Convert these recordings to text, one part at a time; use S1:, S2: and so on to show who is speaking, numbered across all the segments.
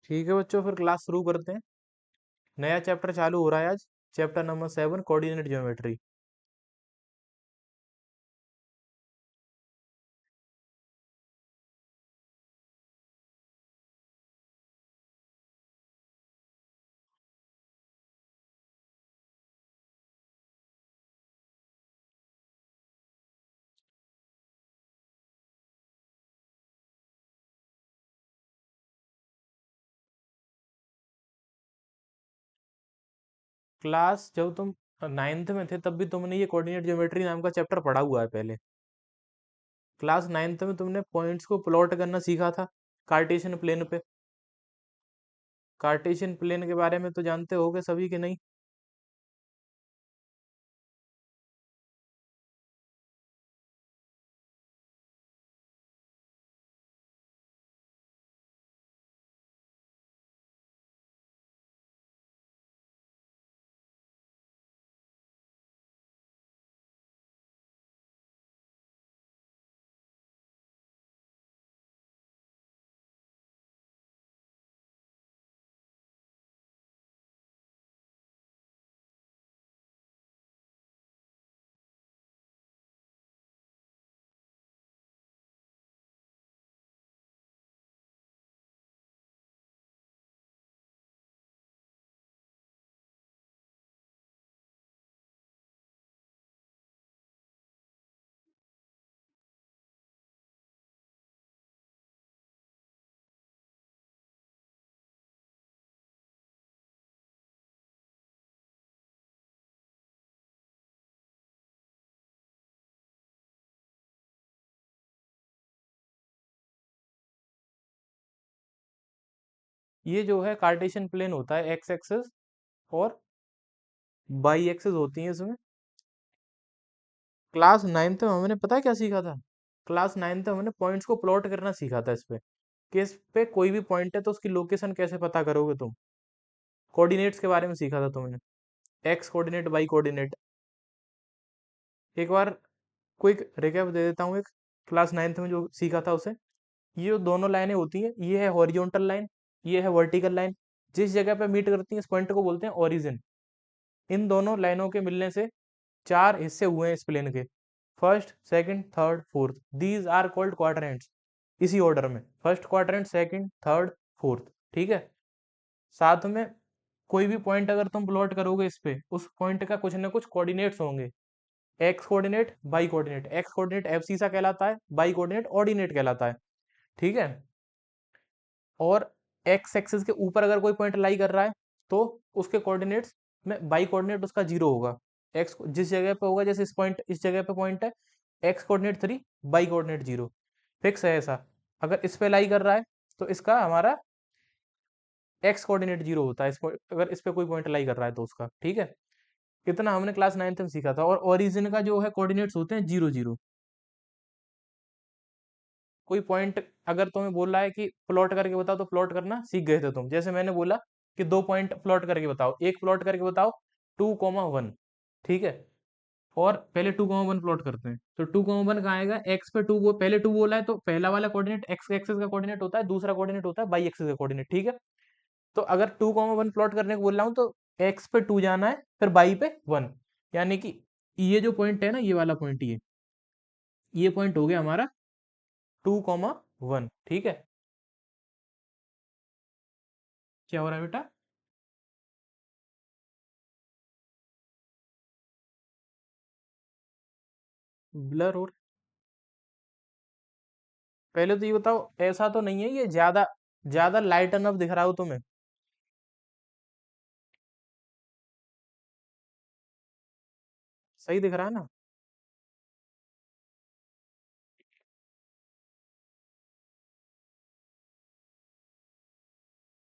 S1: ठीक है बच्चों, फिर क्लास शुरू करते हैं। नया चैप्टर चालू हो रहा है आज। Chapter number 7, coordinate geometry. Class जब तुम नाइन्थ में थे तब भी तुमने ये कोऑर्डिनेट ज्योमेट्री नाम का चैप्टर पढ़ा हुआ है पहले। क्लास नाइन्थ में तुमने पॉइंट्स को प्लॉट करना सीखा था कार्टेशियन प्लेन पे। कार्टेशियन प्लेन के बारे में तो जानते होगे सभी के नहीं। ये जो है कार्टेशियन प्लेन होता है, एक्स एक्सिस और बाई एक्सिस होती है इसमें। क्लास नाइन्थ में हमने पता है क्या सीखा था? क्लास नाइन्थ में हमने पॉइंट्स को प्लॉट करना सीखा था इस पे, कि इस पे कोई भी पॉइंट है तो उसकी लोकेशन कैसे पता करोगे तुम। कोऑर्डिनेट्स के बारे में सीखा था तुमने, एक्स कोऑर्डिनेट, वाई कोऑर्डिनेट। एक बार क्विक रिकैप दे देता हूँ। एक क्लास नाइन्थ में जो सीखा था उसे, ये जो दोनों लाइनें होती हैं, ये है हॉरिजॉन्टल लाइन, ये है वर्टिकल लाइन। जिस जगह पे मीट करती हैं इस पॉइंट को बोलते हैं ओरिजिन। इन दोनों लाइनों के मिलने से चार हिस्से हुए हैं इस प्लेन के, first, second, third, fourth. These are called quadrants. इसी ऑर्डर में, first quadrant, second, third, fourth. ठीक है। साथ में कोई भी पॉइंट अगर तुम प्लॉट करोगे इस पे, उस पॉइंट का कुछ ना कुछ कोऑर्डिनेट्स होंगे। X coordinate, Y coordinate. X coordinate abscissa कहलाता है, वाई कोऑर्डिनेट ऑर्डिनेट कहलाता है। ठीक है। और एक्स एक्सिस के ऊपर अगर कोई पॉइंट लाई कर रहा है तो उसके कोऑर्डिनेट्स में वाई कोऑर्डिनेट उसका जीरो होगा। एक्स जिस जगह पे होगा, जैसे इस पॉइंट, इस जगह पे पॉइंट है, X coordinate 3, Y coordinate 0। Fix है ऐसा। अगर इस पे लाई कर रहा है तो इसका हमारा एक्स कोऑर्डिनेट 0 होता है, अगर इस पे कोई पॉइंट लाई कर रहा है तो उसका। ठीक है। इतना हमने क्लास नाइन्थ में सीखा था। और ओरिजिन का जो है कोऑर्डिनेट्स होते हैं 0 0। कोई पॉइंट अगर तुम्हें बोला है कि प्लॉट करके बताओ, तो प्लॉट करना सीख गए थे तुम। जैसे मैंने बोला कि दो पॉइंट प्लॉट करके बताओ, एक प्लॉट करके बताओ 2,1। ठीक है। और पहले 2,1 प्लॉट करते हैं, तो 2,1 कहाँ आएगा? एक्स पे टू, वो पहले टू बोला है तो पहला वाला कोऑर्डिनेट एक्स एक्सिस का कोऑर्डिनेट होता है, दूसरा कोऑर्डिनेट होता है वाई एक्सिस का कोऑर्डिनेट। ठीक है। तो अगर 2,1 प्लॉट करने को बोल रहा हूँ तो एक्स पे 2 जाना है, फिर वाई पे 1। यानी कि ये जो पॉइंट है ना, ये वाला पॉइंट, ये पॉइंट हो गया हमारा 2,1। ठीक है। क्या हो रहा है बेटा? ब्लर और पहले तो ये बताओ, ऐसा तो नहीं है ये ज्यादा ज्यादा लाइटन अप दिख रहा हो तुम्हें? सही दिख रहा है ना?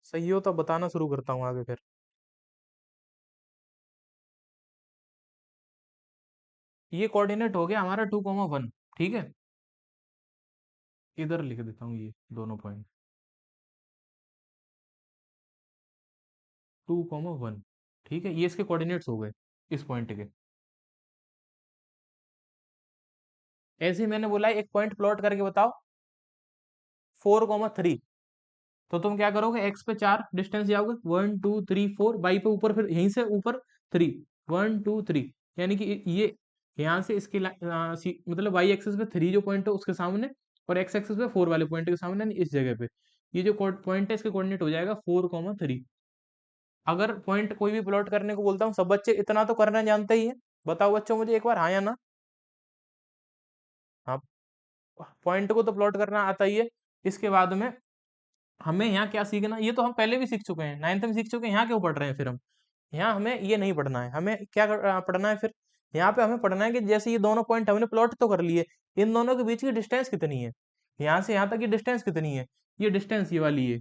S1: सही हो तो बताना शुरू करता हूँ आगे फिर। ये कोऑर्डिनेट हो गया हमारा 2,1। ठीक है। इधर लिख देता हूँ ये दोनों पॉइंट, 2,1। ठीक है, ये इसके कोऑर्डिनेट्स हो गए इस पॉइंट के। ऐसे ही मैंने बोला एक पॉइंट प्लॉट करके बताओ, 4,3। तो तुम क्या करोगे, एक्स पे 4 डिस्टेंस जाओगे, 1 2 3 4, वाई पे ऊपर, फिर यहीं से ऊपर 3, 1 2 3, यानी कि ये यहाँ से इसकी मतलब वाई एक्सिस पे 3 जो पॉइंट है उसके सामने, और एक्स एक्सिस पे 4 वाले पॉइंट के सामने, यानी इस जगह पे ये जो पॉइंट है इसके कोऑर्डिनेट हो जाएगा 4 3। अगर पॉइंट कोई भी प्लॉट करने को बोलता हूँ, सब बच्चे इतना तो करना जानते ही है। बताओ बच्चों मुझे एक बार, हाँ या ना? हाँ, पॉइंट को तो प्लॉट करना आता ही है। इसके बाद में हमें यहाँ क्या सीखना, ये तो हम पहले भी सीख चुके हैं, 9th में सीख चुके हैं, यहाँ क्यों पढ़ रहे हैं फिर हम? यहाँ हमें ये नहीं पढ़ना है, हमें क्या पढ़ना है फिर? यहाँ पे हमें पढ़ना है कि जैसे ये दोनों पॉइंट हमने प्लॉट तो कर लिए, इन दोनों के बीच की डिस्टेंस कितनी है, यहाँ से यहाँ तक की डिस्टेंस कितनी है, ये डिस्टेंस ये वाली है,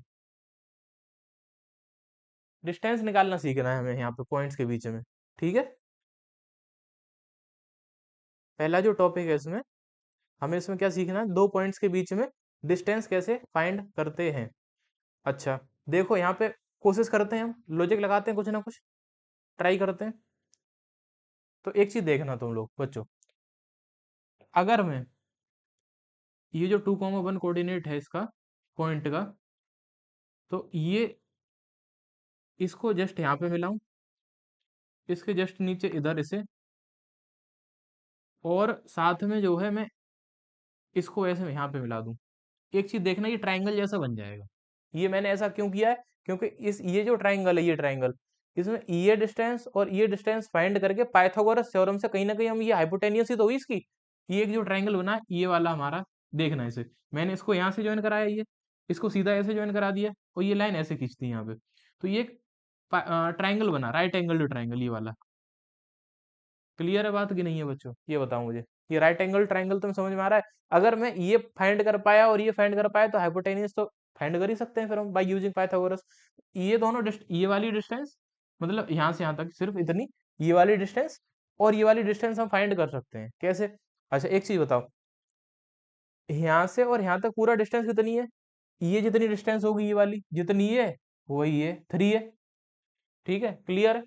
S1: डिस्टेंस निकालना सीखना है हमें यहाँ पे पॉइंट्स के बीच में। ठीक है, पहला जो टॉपिक है इसमें, हमें इसमें क्या सीखना है, दो पॉइंट्स के बीच में डिस्टेंस कैसे फाइंड करते हैं। अच्छा, देखो यहाँ पे कोशिश करते हैं, हम लॉजिक लगाते हैं, कुछ ना कुछ ट्राई करते हैं। तो एक चीज देखना तुम लोग बच्चों, अगर मैं ये जो 2,1 कोऑर्डिनेट है इसका, पॉइंट का, तो ये इसको जस्ट यहाँ पे मिलाऊं, इसके जस्ट नीचे इधर इसे, और साथ में जो है मैं इसको ऐसे यहाँ पे मिला दूं, एक चीज देखना, ये ट्राइंगल जैसा बन जाएगा। ये मैंने ऐसा क्यों किया है, क्योंकि इस ये जो ट्राइंगल है, ये ट्राइंगल, इसमें ये डिस्टेंस और ये डिस्टेंस फाइंड करके पाइथागोरस थ्योरम से कहीं ना कहीं हम, ये हाइपोटेनियस ही तो हुई इसकी, ये एक जो ट्राइंगल बना है, ये वाला हमारा, देखना है इसे, मैंने इसको यहाँ से ज्वाइन कराया, ये इसको सीधा ऐसे ज्वाइन करा दिया, और ये लाइन ऐसे खींचती है यहाँ पे, तो ये ट्राइंगल बना, राइट एंगल टू ट्राइंगल, ये वाला। क्लियर है बात कि नहीं है बच्चों, ये बताओ मुझे, ये राइट एंगल ट्राइंगल तुम्हें समझ में आ रहा है? अगर मैं ये फाइंड कर पाया और ये फाइंड कर पाया, तो हाइपोटेनियस तो फाइंड कर ही सकते हैं फिर हम, बाय यूजिंग पाइथागोरस। ये दोनों ये वाली डिस्टेंस, मतलब यहाँ से यहाँ तक सिर्फ इतनी, ये वाली डिस्टेंस और ये वाली डिस्टेंस हम फाइंड कर सकते हैं, कैसे? अच्छा एक चीज बताओ, यहाँ से और यहाँ तक पूरा डिस्टेंस कितनी है, ये जितनी डिस्टेंस होगी, ये वाली जितनी ये है, वही है 3 है। ठीक है, क्लियर है?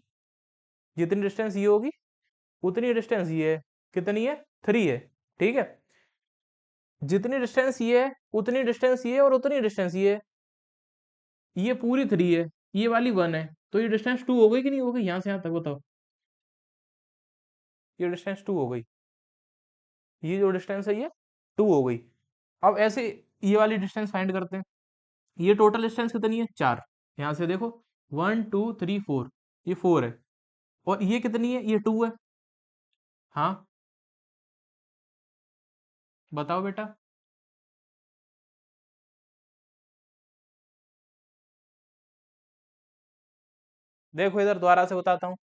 S1: जितनी डिस्टेंस ये होगी उतनी डिस्टेंस ये है, कितनी है, 3 है। ठीक है, जितनी डिस्टेंस ये है उतनी डिस्टेंस ये है, और उतनी डिस्टेंस ये है, ये पूरी 3 है, ये वाली 1 है, तो ये डिस्टेंस 2 हो गई कि नहीं हो गई, यहाँ से यहाँ तक बताओ, ये डिस्टेंस 2 हो गई, ये जो डिस्टेंस है ये 2 हो गई। अब ऐसे ये वाली डिस्टेंस फाइंड करते हैं, ये टोटल डिस्टेंस कितनी है, 4, यहाँ से देखो, 1 2 3 4, ये 4 है, और ये कितनी है, ये 2 है। हाँ, बताओ बेटा। देखो इधर दोबारा से बताता हूँ,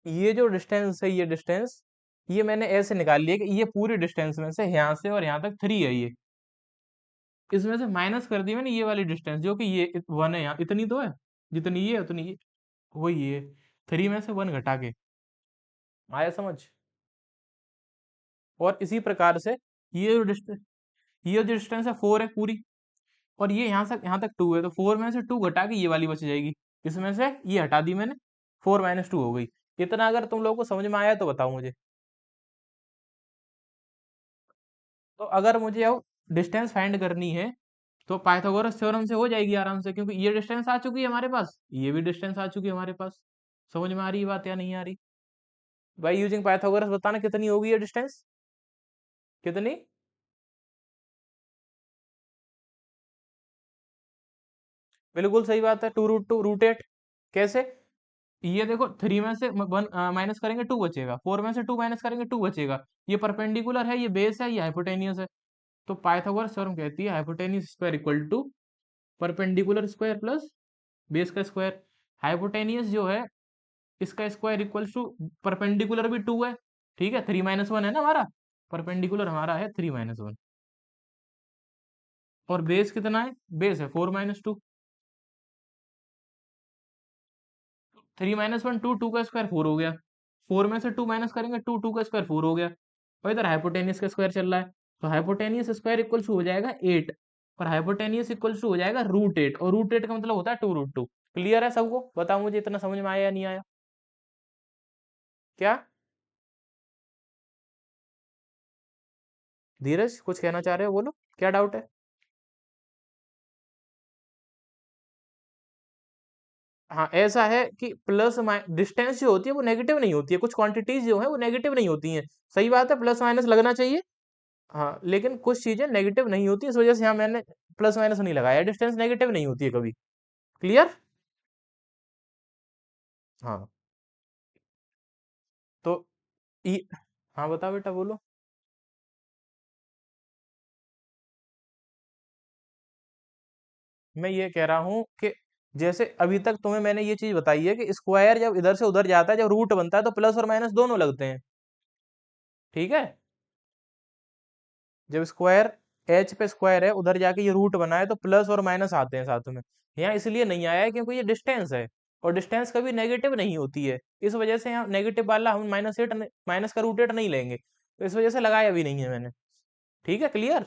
S1: ये जो डिस्टेंस है, ये डिस्टेंस, ये मैंने ऐसे निकाल लिया कि ये पूरी डिस्टेंस में से यहाँ से और यहाँ तक 3 है, ये इसमें से माइनस कर दी मैंने ये वाली डिस्टेंस, जो कि ये 1 है, यहाँ इतनी तो है, जितनी ये है उतनी ये, वही है, 3 में से 1 घटा के। आया समझ? और इसी प्रकार से ये जो डिस्टेंस, ये जो डिस्टेंस है 4 है पूरी, और ये यहाँ तक 2 है, तो 4 में से 2 घटा के ये वाली बच जाएगी, इसमें से ये हटा दी मैंने, 4 - 2 हो गई। इतना अगर तुम लोगों को समझ में आया तो बताओ मुझे। तो अगर मुझे अब डिस्टेंस फाइंड करनी है, तो पाइथागोरस थ्योरम से हो जाएगी आराम से, क्योंकि ये डिस्टेंस आ चुकी है हमारे पास, ये भी डिस्टेंस आ चुकी है हमारे पास। समझ में आ रही है बात या नहीं आ रही? बाई यूजिंग पाइथागोरस बताना कितनी होगी ये डिस्टेंस, कितनी? बिल्कुल सही बात है, 2√2 √8। कैसे? ये देखो, 3 में से 1 माइनस करेंगे 2 बचेगा, 4 में से 2 माइनस करेंगे 2 बचेगा, ये परपेंडिकुलर है, ये बेस है, ये हाइपोटेनियस है। तो पाइथागोरस थ्योरम कहती है hypotenuse square equal to perpendicular square plus base का स्क्वायर। हाइपोटेनियस जो है, इसका स्क्वायर इक्वल्स टू, परपेंडिकुलर भी 2 है, ठीक है, 3 - 1 है ना हमारा, परपेंडिकुलर हमारा है 3 - 1, और बेस कितना है, बेस है 4 - 2, 3 - 1 2, 2 का स्क्वायर 4 हो गया, 4 में से 2 माइनस करेंगे 2, 2 का स्क्वायर 4 हो गया, और इधर हाइपोटेनियस का स्क्वायर चल रहा है, तो हाइपोटेनियस स्क्वायर इक्वल्स हो जाएगा 8, और हाइपोटेनियस इक्वल्स हो जाएगा √8, और √8 का मतलब होता है 2√2। क्लियर है सबको? बताओ मुझे इतना समझ में आया या नहीं आया? क्या? धीरज कुछ कहना चाह रहे हो, बोलो क्या डाउट है। हाँ ऐसा है कि प्लस डिस्टेंस जो होती है वो नेगेटिव नहीं होती है, कुछ क्वांटिटीज जो है वो नेगेटिव नहीं होती हैं। सही बात है, प्लस माइनस लगना चाहिए। हाँ लेकिन कुछ चीजें नेगेटिव नहीं होती, इस वजह से यहाँ मैंने प्लस माइनस नहीं लगाया, डिस्टेंस नेगेटिव नहीं होती है कभी। क्लियर। हाँ तो ई हाँ बताओ बेटा बोलो। मैं ये कह रहा हूँ कि जैसे अभी तक तुम्हें मैंने ये चीज बताई है कि स्क्वायर जब इधर से उधर जाता है, जब रूट बनता है तो प्लस और माइनस दोनों लगते हैं। ठीक है। जब स्क्वायर एच पे स्क्वायर है, उधर जाके ये रूट बना है तो प्लस और माइनस आते हैं साथ में। यहाँ इसलिए नहीं आया है क्योंकि ये डिस्टेंस है, और डिस्टेंस कभी नेगेटिव नहीं होती है, इस वजह से यहाँ नेगेटिव वाला हम -8 माइनस का रूट 8 नहीं लेंगे, तो इस वजह से लगाया भी नहीं है मैंने। ठीक है क्लियर।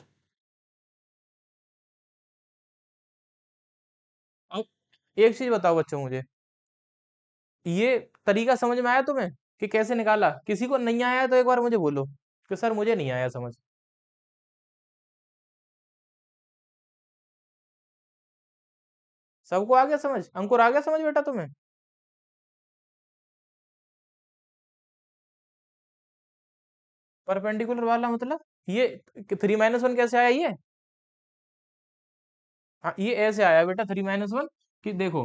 S1: अब एक चीज बताओ बच्चों मुझे, ये तरीका समझ में आया तुम्हें कि कैसे निकाला? किसी को नहीं आया तो एक बार मुझे बोलो कि सर मुझे नहीं आया समझ। सबको आ गया समझ? अंकुर आ गया समझ बेटा तुम्हें? परपेंडिकुलर वाला मतलब ये 3 - 1 कैसे आया ये? हाँ ये ऐसे आया बेटा 3 - 1, कि देखो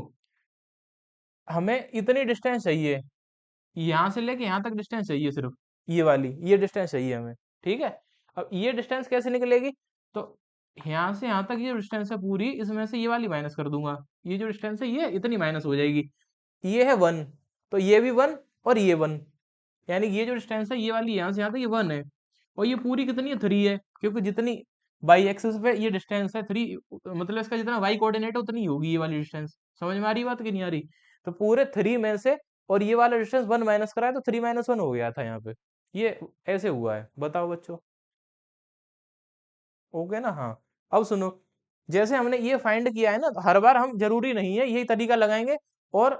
S1: हमें इतनी डिस्टेंस चाहिए, यहाँ से लेके यहाँ तक डिस्टेंस चाहिए सिर्फ, ये वाली ये डिस्टेंस चाहिए हमें। ठीक है। अब ये डिस्टेंस कैसे निकलेगी? तो यहाँ से यहाँ तक ये डिस्टेंस है पूरी, इसमें से ये वाली माइनस कर दूंगा, ये जो डिस्टेंस है ये इतनी माइनस हो जाएगी। ये है 1, तो ये भी 1 और ये 1, यानी ये जो डिस्टेंस है ये वाली यहाँ से यहाँ तक ये 1 है, और ये पूरी कितनी है 3 है, क्योंकि जितनी बाई एक्सिस पे ये डिस्टेंस है 3, मतलब इसका जितना वाई कोऑर्डिनेट है उतनी होगी ये वाली डिस्टेंस। समझ में आ रही बात कि नहीं आ रही? तो पूरे 3 में से, और ये वाला डिस्टेंस 1 माइनस करा है तो 3 - 1 हो गया था यहाँ पे। ये ऐसे हुआ है, बताओ बच्चों। हो गया ना? हाँ। अब सुनो, जैसे हमने ये फाइंड किया है ना, तो हर बार हम जरूरी नहीं है यही तरीका लगाएंगे, और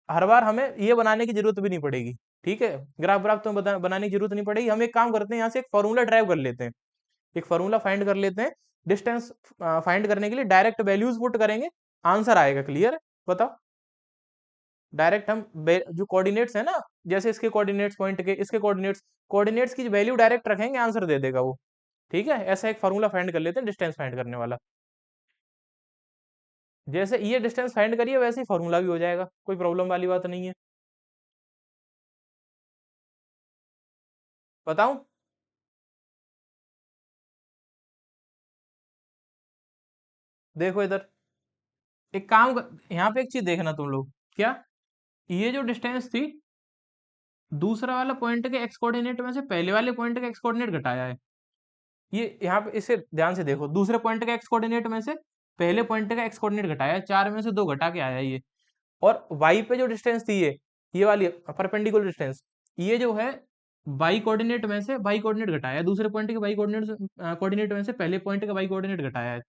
S1: हर बार हमें ये बनाने की जरूरत भी नहीं पड़ेगी। ठीक है। ग्राफ ग्राफ तो बनाने की जरूरत नहीं पड़ेगी, हम एक काम करते हैं, यहाँ से एक फॉर्मूला ड्राइव कर लेते हैं, एक फॉर्मूला फाइंड कर लेते हैं। डिस्टेंस फाइंड करने के लिए डायरेक्ट वैल्यूज पुट करेंगे, आंसर आएगा। क्लियर है? बताओ। डायरेक्ट हम जो कोऑर्डिनेट्स है ना, जैसे इसके कोऑर्डिनेट्स पॉइंट के, इसके कोऑर्डिनेट्स, कोऑर्डिनेट्स की वैल्यू डायरेक्ट रखेंगे, आंसर दे देगा वो। ठीक है, ऐसा एक फॉर्मूला फाइंड कर लेते हैं डिस्टेंस फाइंड करने वाला। जैसे ये डिस्टेंस फाइंड करिए वैसे ही फॉर्मूला भी हो जाएगा, कोई प्रॉब्लम वाली बात नहीं है। बताऊं? देखो इधर, एक काम यहाँ पे एक चीज देखना तुम लोग, क्या ये जो डिस्टेंस थी, दूसरा वाला पॉइंट के एक्स कोऑर्डिनेट में से पहले वाले पॉइंट का एक्स कोऑर्डिनेट घटाया है। ये यहाँ पे इसे ध्यान से देखो, दूसरे पॉइंट का एक्स कोऑर्डिनेट में से पहले पॉइंट का एक्स कोऑर्डिनेट घटाया है, 4 में से 2 घटा के आया है ये। और वाई पे जो डिस्टेंस थी, ये वाली परपेंडिकुलर डिस्टेंस, ये जो है वाई कोऑर्डिनेट में से वाई कोऑर्डिनेट घटाया है, दूसरे पॉइंट के वाई कोऑर्डिनेट कोऑर्डिनेट में से पहले पॉइंट का वाई कोऑर्डिनेट घटाया है।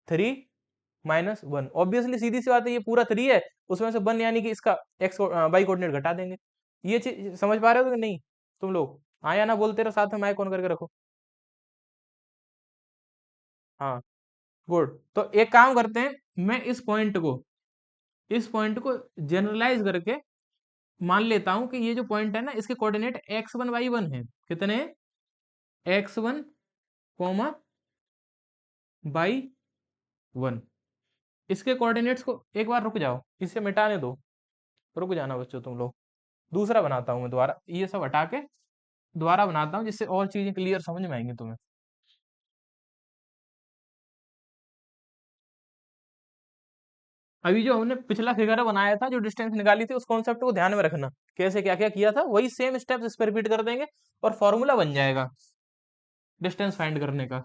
S1: 3 - 1, ऑब्वियसली सीधी सी बात है, ये पूरा 3 है, उसमें से 1 यानी कि इसका एक्स वाई कोऑर्डिनेट घटा देंगे। ये चीज समझ पा रहे हो कि नहीं तुम लोग? हाँ या ना बोलते रहो, साथ में माइक ऑन करके रखो। हाँ गुड। तो एक काम करते हैं, मैं इस पॉइंट को जनरलाइज करके मान लेता हूं कि ये जो पॉइंट है ना, इसके कोऑर्डिनेट x1 y1 है। कितने? x1 comma y1। इसके कोऑर्डिनेट्स को एक बार रुक जाओ, इसे मिटाने दो, रुक जाना बच्चों तुम लोग। दूसरा बनाता हूं मैं दोबारा, ये सब हटा के दोबारा बनाता हूं, जिससे और चीजें क्लियर समझ में आएंगी तुम्हें। अभी जो हमने पिछला फिगर बनाया था, जो डिस्टेंस निकाली थी, उस कॉन्सेप्ट को ध्यान में रखना, कैसे क्या क्या किया था, वही सेम स्टेप्स इस पर रिपीट कर देंगे, और फॉर्मूला बन जाएगा डिस्टेंस फाइंड करने का।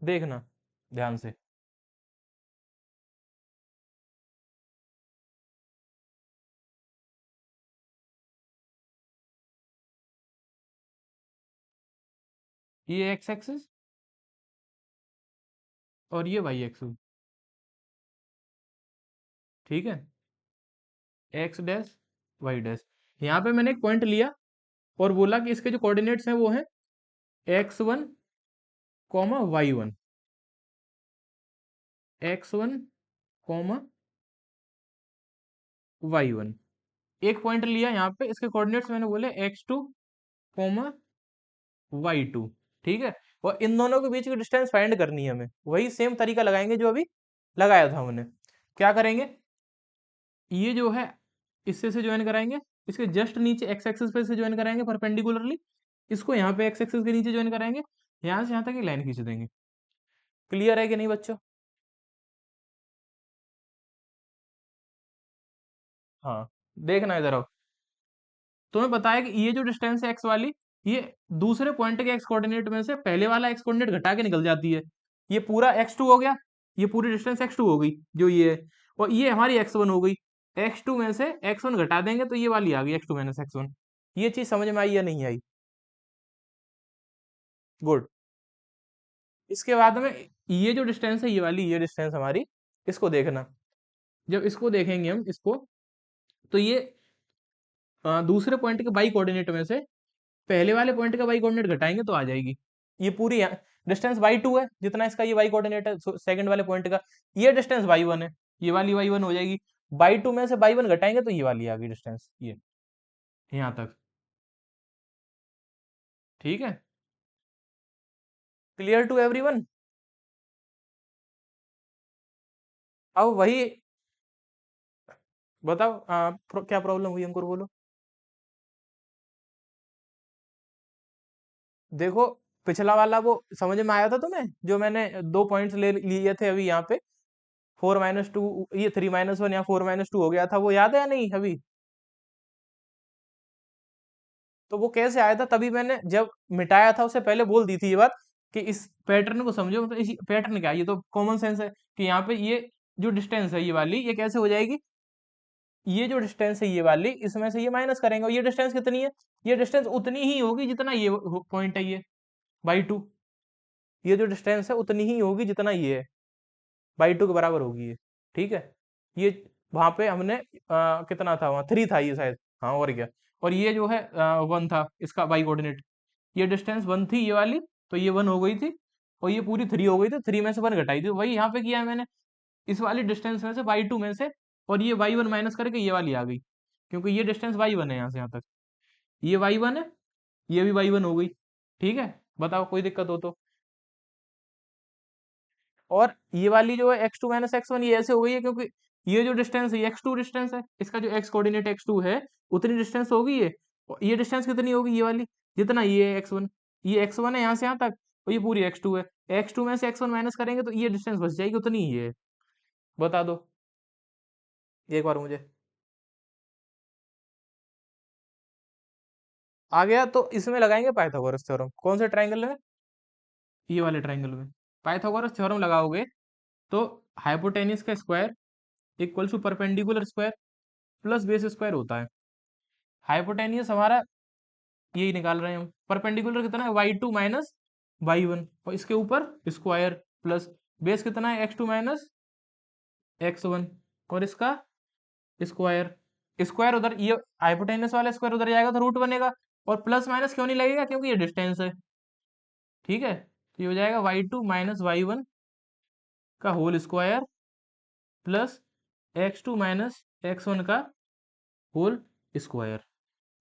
S1: देखना ध्यान से। ये एक्स एक्सिस और ये वाई एक्सिस। ठीक है, एक्स डैश वाई डैश। यहाँ पे मैंने एक पॉइंट लिया और बोला कि इसके जो कोऑर्डिनेट्स हैं वो हैं x1 comma y1, x1 comma y1। एक पॉइंट लिया यहाँ पे, इसके कोऑर्डिनेट्स मैंने बोले x2 कॉमा y2। ठीक है, और इन दोनों के बीच की डिस्टेंस फाइंड करनी है हमें, वही सेम तरीका लगाएंगे जो अभी लगाया था हमने। क्या करेंगे, ये जो है इससे से ज्वाइन कराएंगे, इसके जस्ट नीचे एक्स एक्सिस पे से ज्वाइन कराएंगे परपेंडिकुलरली, इसको यहाँ पे एक्स एक्सिस के नीचे ज्वाइन कराएंगे, यहाँ से यहाँ तक एक लाइन खींच देंगे। क्लियर है कि नहीं बच्चों? हाँ, देखना इधर आओ। तुम्हें पता है कि ये जो डिस्टेंस है एक्स वाली, ये दूसरे पॉइंट के एक्स कोऑर्डिनेट में से पहले वाला एक्स कोऑर्डिनेट घटा के निकल जाती है। ये पूरा x2 हो गया, ये पूरी डिस्टेंस x2 हो गई जो ये है, और ये हमारी x1 हो गई। x2 में से x1 घटा देंगे तो ये वाली आ गई x2 माइनस x1। ये चीज समझ में आई या नहीं आई? गुड। इसके बाद में ये जो डिस्टेंस है, ये वाली ये डिस्टेंस हमारी, इसको देखना। जब इसको देखेंगे हम इसको, तो ये दूसरे पॉइंट के बाई कोऑर्डिनेट में से पहले वाले पॉइंट का वाई कोऑर्डिनेट घटाएंगे तो आ जाएगी। ये पूरी डिस्टेंस y2 है, जितना इसका ये वाई कोऑर्डिनेट है सेकंड वाले पॉइंट का। ये डिस्टेंस y1 है, ये वाली y1 हो जाएगी। y2 में से y1 घटाएंगे तो ये वाली आ गई डिस्टेंस, ये यहाँ तक। ठीक है, क्लियर टू एवरीवन? अब वही बताओ, क्या प्रॉब्लम हुई हमको बोलो। देखो, पिछला वाला वो समझ में आया था तुम्हें, जो मैंने दो पॉइंट्स ले लिए थे अभी यहाँ पे, 4 - 2, ये 3 - 1 या 4 - 2 हो गया था, वो याद है या नहीं अभी? तो वो कैसे आया था, तभी मैंने जब मिटाया था उससे पहले बोल दी थी ये बात, कि इस पैटर्न को समझो। मतलब इसी पैटर्न क्या है, ये तो कॉमन सेंस है कि यहाँ पे ये जो डिस्टेंस है ये वाली, ये कैसे हो जाएगी, ये जो डिस्टेंस है ये वाली, इसमें से ये माइनस करेंगे, और ये डिस्टेंस कितनी है, ये डिस्टेंस उतनी ही होगी जितना ये पॉइंट है, ये y2। ये जो डिस्टेंस है उतनी ही होगी जितना ये है, y2 के बराबर होगी ये। ठीक है, ये वहां पे हमने कितना था, वहां 3 था ये शायद। हाँ, और क्या। और ये जो है 1 था इसका बाई कोऑर्डिनेट। ये डिस्टेंस 1 थी ये वाली, तो ये 1 हो गई थी, और ये पूरी 3 हो गई थी, 3 में से 1 घटाई थी, वही यहाँ पे किया है मैंने। इस वाली डिस्टेंस में से y2 में से, और ये y1 माइनस करके ये वाली आ गई, क्योंकि ये डिस्टेंस y1 है यहाँ से यहाँ तक। ये y1 है, ये भी y1 हो गई। ठीक है, बताओ कोई दिक्कत हो तो। और ये वाली जो है x2 माइनस x1, ये ऐसे हो गई है क्योंकि ये जो डिस्टेंस है, x2 डिस्टेंस है, इसका जो x कोऑर्डिनेट x2 है, उतनी डिस्टेंस होगी ये। और ये डिस्टेंस कितनी होगी ये वाली, जितना ये है x1। ये x1 है यहाँ से यहाँ तक, और ये पूरी x2 है। x2 में से x1 माइनस करेंगे तो ये डिस्टेंस बच जाएगी, उतनी ही है। बता दो एक बार मुझे। आ गया, तो इसमें लगाएंगे पाइथागोरस थ्योरम। कौन से ट्राइंगल में? ये वाले ट्राइंगल में पाइथागोरस थ्योरम लगाओगे तो हाइपोटेन्यूस का square equal to perpendicular square plus base square होता है। हाइपोटेन्यूस हमारा यही निकाल रहे हैं हम, परपेंडिकुलर कितना है, y2 माइनस y1, और इसके ऊपर स्क्वायर प्लस बेस कितना है, x2 माइनस x1, और इसका स्क्वायर। स्क्वायर उधर, ये हाइपोटेन्यूस वाला स्क्वायर उधर जाएगा तो रूट बनेगा, और प्लस माइनस क्यों नहीं लगेगा, क्योंकि ये डिस्टेंस है। ठीक है, तो ये हो जाएगा y2 माइनस y1 का whole square plus x2 minus x1 का होल स्क्वायर।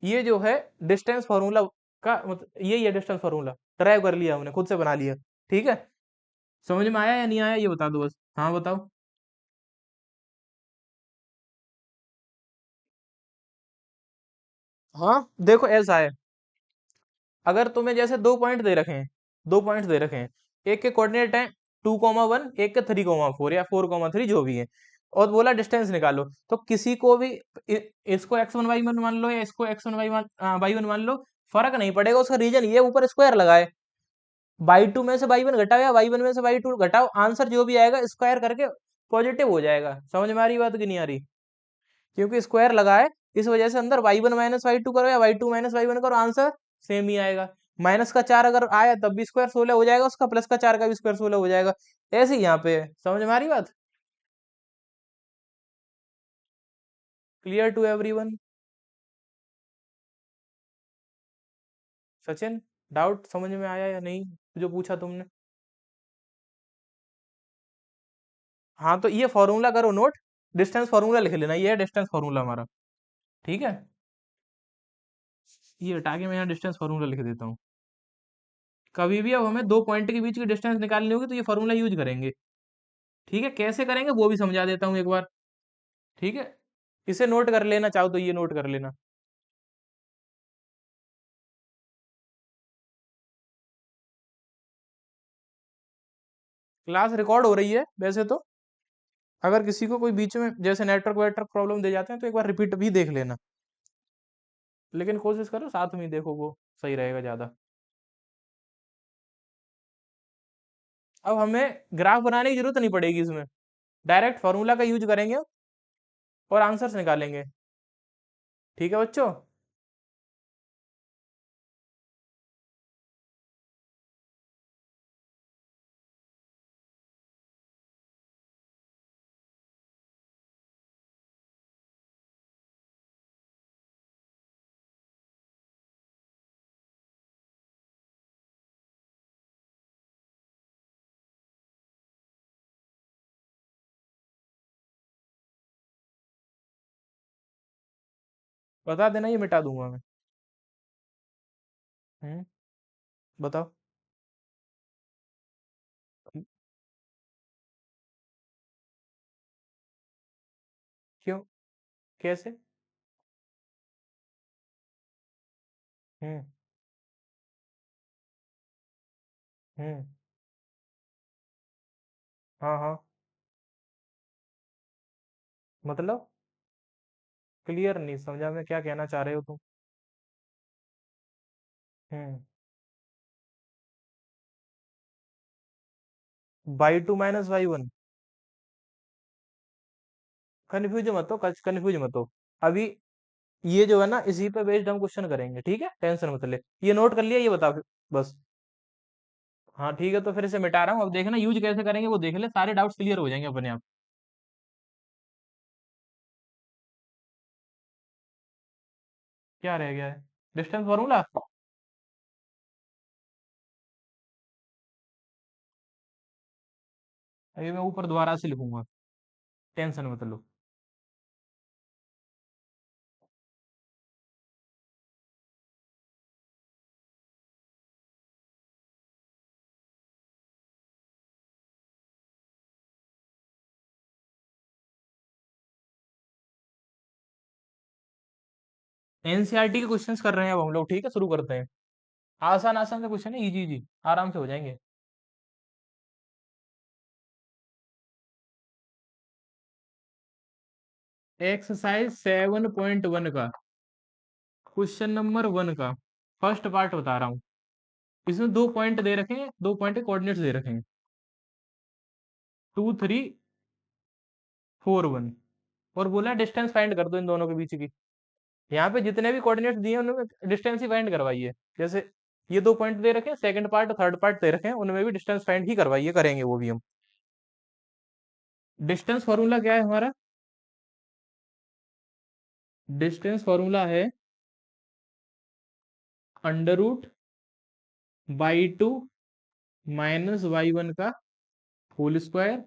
S1: ये जो है डिस्टेंस फार्मूला का मतलब, यही है डिस्टेंस फार्मूला, ड्राइव कर लिया हमने, खुद से बना लिया। ठीक है, समझ में आया या नहीं आया ये बता दो बस। हाँ बताओ। हाँ, देखो ऐसा है, अगर तुम्हें जैसे दो पॉइंट दे रखे हैं, दो पॉइंट्स दे रखे हैं, एक के कोऑर्डिनेट है 2,1, एक के 3,4 या 4,3, जो भी है, और बोला डिस्टेंस निकालो, तो किसी को भी इसको x1 y1 मान लो या इसको x1 y1 मान लो, फर्क नहीं पड़ेगा। उसका रीजन ये ऊपर स्क्वायर लगाए, y2 में से y1 घटाओ या y1 में से y2 घटाओ, आंसर जो भी आएगा स्क्वायर करके पॉजिटिव हो जाएगा। समझ में आ रही बात कि नहीं आ रही? क्योंकि स्क्वायर लगा है, इस वजह से अंदर y1 माइनस y2 करो या y2 माइनस y1 करो, आंसर सेम ही आएगा। -4 अगर आया तब भी स्क्वायर 16 हो जाएगा उसका, +4 का भी स्क्वायर 16 हो जाएगा। ऐसे ही यहाँ पे है। समझ में आ रही बात? Clear to everyone? Sachin, doubt समझ में आया या नहीं जो पूछा तुमने? हाँ तो ये फॉर्मूला करो नोट, डिस्टेंस फॉर्मूला लिख लेना, ये है डिस्टेंस फॉर्मूला हमारा। ठीक है, ये हटा के मैं यहाँ डिस्टेंस फॉर्मूला लिख देता हूँ। कभी भी अब हमें दो पॉइंट के बीच की डिस्टेंस निकालनी होगी तो ये फॉर्मूला यूज करेंगे। ठीक है, कैसे करेंगे वो भी समझा देता हूँ एक बार। ठीक है, इसे नोट कर लेना, चाहो तो ये नोट कर लेना। क्लास रिकॉर्ड हो रही है वैसे तो, अगर किसी को कोई बीच में जैसे नेटवर्क वेटवर्क प्रॉब्लम दे जाते हैं तो एक बार रिपीट भी देख लेना, लेकिन कोशिश करो साथ में ही देखो, वो सही रहेगा ज्यादा। अब हमें ग्राफ बनाने की जरूरत नहीं पड़ेगी इसमें, डायरेक्ट फॉर्मूला का यूज करेंगे और आंसर्स निकालेंगे। ठीक है बच्चों? बता देना, ये मिटा दूंगा मैं। हम्म, बताओ। क्यों? कैसे? हम्म। हम्म। हाँ हाँ। मतलब क्लियर नहीं समझा मैं, क्या कहना चाह रहे हो तुम? हम्म। y2 - y1। कन्फ्यूज मत हो, कन्फ्यूज मत हो। अभी ये जो है ना, इसी पे बेस्ड हम क्वेश्चन करेंगे, ठीक है, टेंशन मत ले। ये नोट कर लिया, ये बता फिर बस। हाँ ठीक है, तो फिर इसे मिटा रहा हूँ, अब देखना यूज कैसे करेंगे वो देख ले, सारे डाउट्स क्लियर हो जाएंगे अपने आप। क्या रह गया है? Distance formula. अभी मैं ऊपर दोबारा से लिखूंगा, टेंशन मत लो। एनसीईआरटी के क्वेश्चंस कर रहे हैं अब हम लोग, ठीक है, शुरू करते हैं। आसान आसान से क्वेश्चन है, इजी इजी, आराम से हो जाएंगे। एक्सरसाइज 7.1 का क्वेश्चन नंबर 1 का फर्स्ट पार्ट बता रहा हूँ। इसमें दो पॉइंट दे रखे हैं, दो पॉइंट के कोऑर्डिनेट्स दे रखे हैं, 2, 3, 4, 1, और बोला डिस्टेंस फाइंड कर दो इन दोनों के बीच की। यहाँ पे जितने भी कोऑर्डिनेट्स दिए हैं उनमें डिस्टेंस ही फाइंड करवाइए। जैसे ये दो पॉइंट दे रखे हैं, सेकंड पार्ट और थर्ड पार्ट दे रखे हैं, उनमें भी डिस्टेंस फाइंड ही करवाइए, करेंगे वो भी हम। डिस्टेंस फॉर्मूला क्या है हमारा? डिस्टेंस फॉर्मूला है √/2 - y1 का whole square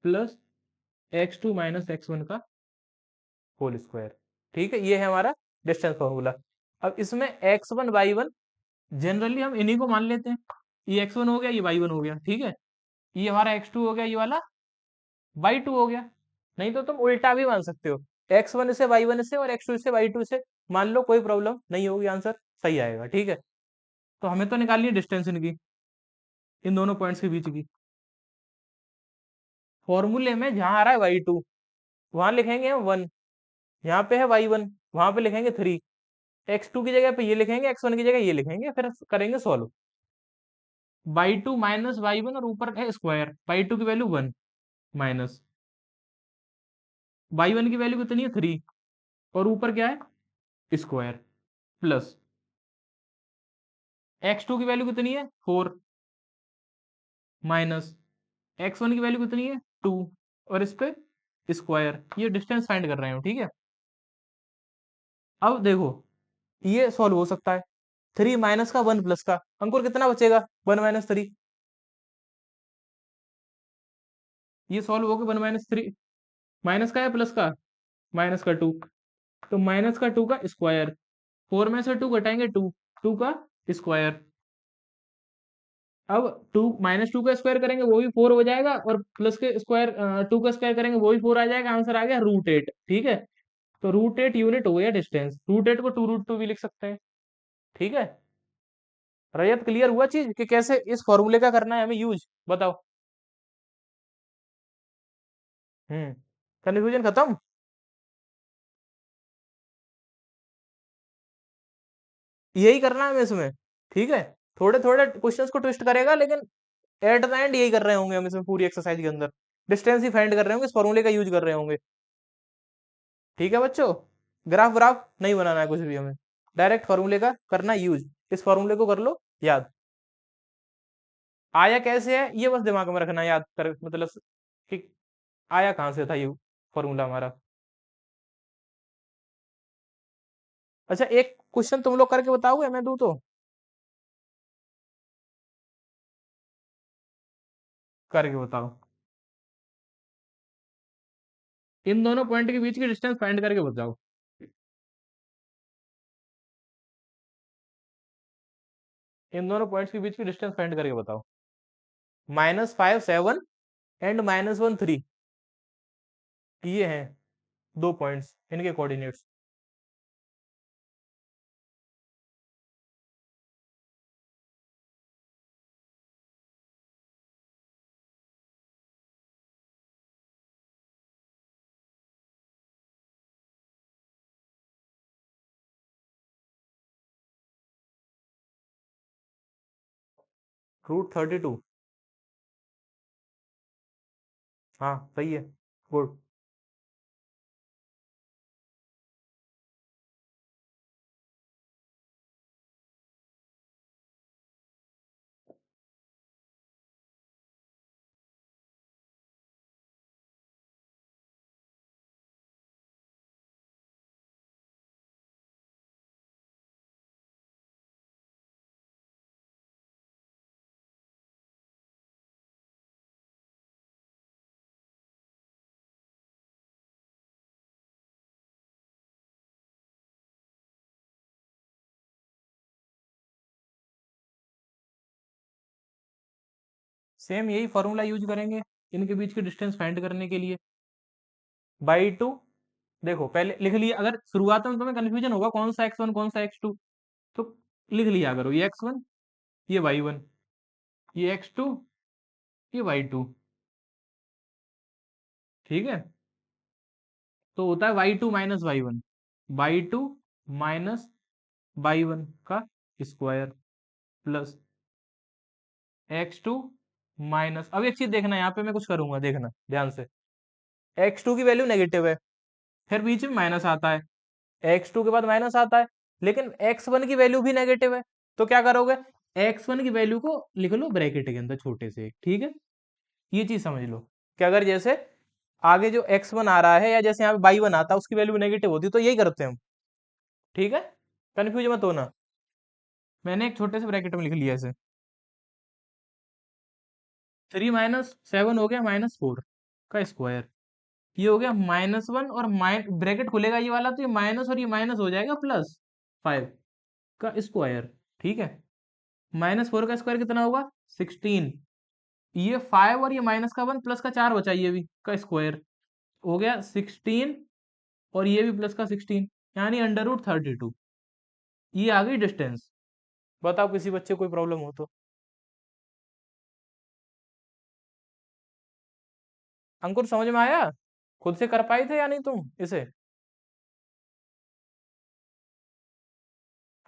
S1: plus x2 - x1 का होल स्क्वायर। ठीक है, ये है हमारा डिस्टेंस फॉर्मूला। अब इसमें x1 y1 जनरली हम इन्हीं को मान लेते हैं, ये x1 हो गया, ये y1 हो गया, ठीक है, ये हमारा x2 हो गया, ये वाला y2 हो गया। नहीं तो तुम उल्टा भी मान सकते हो, x1 से y1 से और x2 से y2 से मान लो, कोई प्रॉब्लम नहीं होगी, आंसर सही आएगा। ठीक है, तो हमें तो निकालनी है डिस्टेंस इनकी, इन दोनों पॉइंट्स के बीच की। फॉर्मूले में जहां आ रहा है y2 वहां लिखेंगे हम 1, यहाँ पे है y1 वहां पे लिखेंगे 3, x2 की जगह पे ये लिखेंगे, x1 की जगह ये लिखेंगे, फिर करेंगे सॉल्व। y2 - y1 और ऊपर है स्क्वायर, y2 की वैल्यू 1 माइनस y1 की वैल्यू कितनी है 3, और ऊपर क्या है स्क्वायर, प्लस x2 की वैल्यू कितनी है 4 माइनस x1 की वैल्यू कितनी है 2, और इस पे स्क्वायर। ये डिस्टेंस फाइंड कर रहे हो, ठीक है। अब देखो, ये सॉल्व हो सकता है। 3 माइनस का 1 प्लस का, अंकुर कितना बचेगा? 1 - 3। ये सॉल्व हो गया 1 - 3, माइनस का या प्लस का? -2। तो -2 का स्क्वायर, 4 में से 2 घटाएंगे 2, 2 का स्क्वायर। अब 2 - 2 का स्क्वायर करेंगे वो भी 4 हो जाएगा, और प्लस के स्क्वायर 2 का स्क्वायर करेंगे वो भी 4 आ जाएगा। आंसर आ गया √8। ठीक है, तो √8 यूनिट हो गया डिस्टेंस। √8 को 2√2 भी लिख सकते हैं। ठीक है, रजत क्लियर हुआ चीज कि कैसे इस फॉर्मूले का करना है हमें यूज? बताओ। कंफ्यूजन खत्म? यही करना है हमें इसमें। ठीक है, थोड़े थोड़े क्वेश्चंस को ट्विस्ट करेगा, लेकिन एट द एंड यही कर रहे होंगे हम इसमें पूरी एक्सरसाइज के अंदर। डिस्टेंस ही फाइंड कर रहे होंगे, इस फॉर्मूले का यूज कर रहे होंगे। ठीक है बच्चों, ग्राफ व्राफ नहीं बनाना है कुछ भी हमें, डायरेक्ट फॉर्मूले का करना यूज। इस फॉर्मूले को कर लो याद। आया कैसे है ये बस दिमाग में रखना, याद कर मतलब कि आया कहाँ से था ये फॉर्मूला हमारा। अच्छा, एक क्वेश्चन तुम लोग करके बताओगे, मैं दूं तो? करके बताओ। इन दोनों पॉइंट के बीच की डिस्टेंस फाइंड करके बताओ। इन दोनों पॉइंट्स के बीच की डिस्टेंस फाइंड करके बताओ। -5 7 एंड -1 3, ये हैं दो पॉइंट्स, इनके कोऑर्डिनेट्स। √32। हाँ सही है, गुड। सेम यही फॉर्मूला यूज करेंगे इनके बीच की डिस्टेंस फाइंड करने के लिए। /2, देखो पहले लिख लिया, अगर शुरुआत में तुम्हें कंफ्यूजन होगा कौन सा x1 कौन सा x2, तो लिख लिया करो, ये x1, ये y1, ये x2, ये y2। ठीक है, तो होता है y2 - y1, y2 - y1 का स्क्वायर, प्लस x2 माइनस, अब एक चीज देखना, यहाँ पे मैं कुछ करूंगा, देखना ध्यान से। x2 की वैल्यू नेगेटिव है, फिर बीच में माइनस आता है, x2 के बाद माइनस आता है, लेकिन x1 की वैल्यू भी नेगेटिव है। तो क्या करोगे, x1 की वैल्यू को लिख लो ब्रैकेट के अंदर छोटे से, ठीक है। ये चीज समझ लो कि अगर जैसे आगे जो x1 आ रहा है, या जैसे यहाँ पे y1 आता है, उसकी वैल्यू नेगेटिव होती है, तो यही करते हैं हम। ठीक है, कंफ्यूज मत होना। मैंने एक छोटे से ब्रैकेट में लिख लिया इसे। 3 - 7 हो गया -4 का स्क्वायर, ये हो गया -1, और ब्रैकेट खुलेगा ये वाला, तो ये माइनस और ये माइनस हो जाएगा, +5 का स्क्वायर। ठीक है, -4 का स्क्वायर कितना होगा? 16। ये 5 और ये -1 प्लस का 4 बचा, ये भी का स्क्वायर हो गया 16, और ये भी प्लस का 16, यानी √32। ये आ गई डिस्टेंस। बताओ किसी बच्चे को कोई प्रॉब्लम हो तो। अंकुर समझ में आया? खुद से कर पाए थे या नहीं तुम इसे?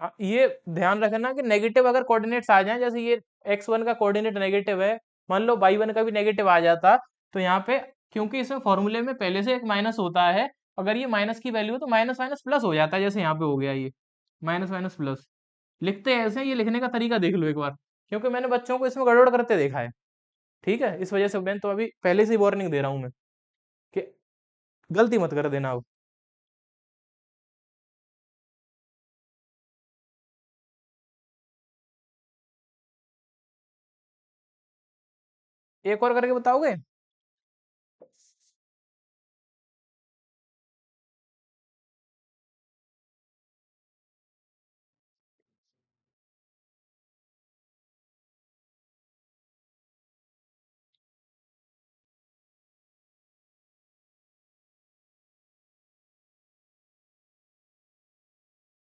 S1: हाँ, ये ध्यान रखना कि नेगेटिव अगर कोऑर्डिनेट्स आ जाएं, जैसे ये x1 का कोऑर्डिनेट नेगेटिव है, मान लो y1 का भी नेगेटिव आ जाता, तो यहाँ पे क्योंकि इसमें फॉर्मूले में पहले से एक माइनस होता है, अगर ये माइनस की वैल्यू है तो माइनस माइनस प्लस हो जाता है, जैसे यहाँ पे हो गया ये माइनस माइनस प्लस। लिखते हैं ऐसे, ये लिखने का तरीका देख लो एक बार, क्योंकि मैंने बच्चों को इसमें गड़बड़ करते देखा है। ठीक है, इस वजह से मैं तो अभी पहले से ही वार्निंग दे रहा हूँ मैं, कि गलती मत कर देना अब। एक और करके बताओगे?